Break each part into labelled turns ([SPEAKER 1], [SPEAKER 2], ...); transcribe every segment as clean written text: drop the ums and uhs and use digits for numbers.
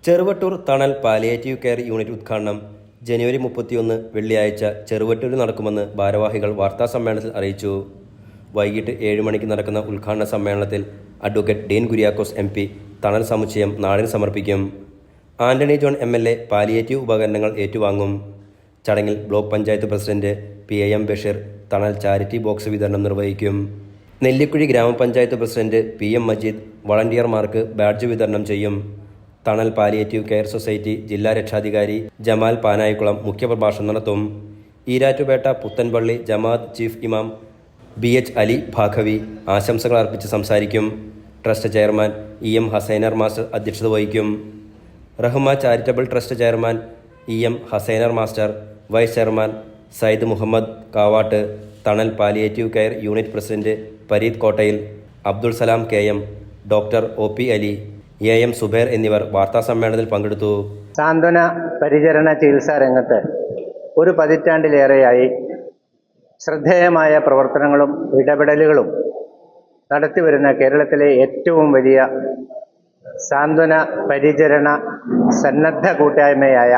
[SPEAKER 1] ചെറുവട്ടൂർ തണൽ palliative care unit ഉദ്ഘാടനം ജനുവരി 31 വെള്ളിയാഴ്ച ചെറുവട്ടൂരിൽ നടക്കുമെന്ന് ഭാരവാഹികൾ വാർത്താസമ്മേളനത്തിൽ അറിയിച്ചു. വൈകിട്ട് 7 മണിക്ക് നടക്കുന്ന ഉദ്ഘാടന സമ്മേളനത്തിൽ അഡ്വക്കേറ്റ് ഡീൻ കുര്യാക്കോസ് MP തണൽ സമുച്ചയം നാടിന് സമർപ്പിക്കും. ആന്റണി ജോൺ MLA പാലിയേറ്റീവ് ഉപകരണങ്ങൾ ഏറ്റുവാങ്ങും. ചടങ്ങിൽ block panchayat president PIM Basheer തണൽ ചാരിറ്റി ബോക്സ് വിതരണം നിർവഹിക്കും. നെല്ലിക്കുഴി ഗ്രാമപഞ്ചായത്ത് പ്രസിഡന്റ് PM മജീദ് വളണ്ടിയർമാർക്ക് ബാഡ്ജ് വിതരണം ചെയ്യും. തണൽ പാലിയേറ്റീവ് കെയർ സൊസൈറ്റി ജില്ലാ രക്ഷാധികാരി ജമാൽ പാനായിക്കുളം മുഖ്യപ്രഭാഷണം നടത്തും. ഈരാറ്റുപേട്ട പുത്തൻപള്ളി ജമാഅത്ത് ചീഫ് ഇമാം BH അലി ഭാഖവി ആശംസകൾ അർപ്പിച്ച് സംസാരിക്കും. Trust chairman EM Hasainar master അധ്യക്ഷത വഹിക്കും. Rahma charitable trust chairman EM Hasainar master, vice chairman Sayyid Muhammad Kavatt, Thanal palliative care unit president Pareed Kottayil, Abdul Salam KM, doctor OP Ali, AM Subair എന്നിവർ വാർത്താസമ്മേളനത്തിൽ പങ്കെടുത്തു.
[SPEAKER 2] സാന്ത്വന പരിചരണ ചികിത്സാ രംഗത്ത് ഒരു പതിറ്റാണ്ടിലേറെയായി ശ്രദ്ധേയമായ പ്രവർത്തനങ്ങളും ഇടപെടലുകളും നടത്തിവരുന്ന കേരളത്തിലെ ഏറ്റവും വലിയ സാന്ത്വന പരിചരണ സന്നദ്ധ കൂട്ടായ്മയായ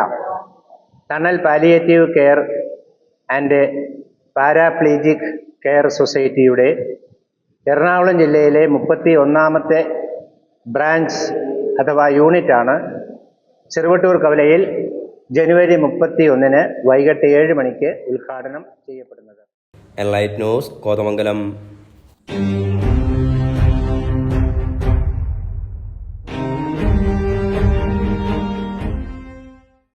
[SPEAKER 2] തണൽ palliative care and paraplegic care സൊസൈറ്റിയുടെ എറണാകുളം ജില്ലയിലെ 31ാമത്തെ ബ്രാഞ്ച് അഥവാ യൂണിറ്റാണ് ചെറുവട്ടൂർ കവലയിൽ ജനുവരി 31 വൈകിട്ട് 7 മണിക്ക് ഉദ്ഘാടനം ചെയ്യപ്പെടുന്നത്.
[SPEAKER 1] Enlight news Kothamangalam.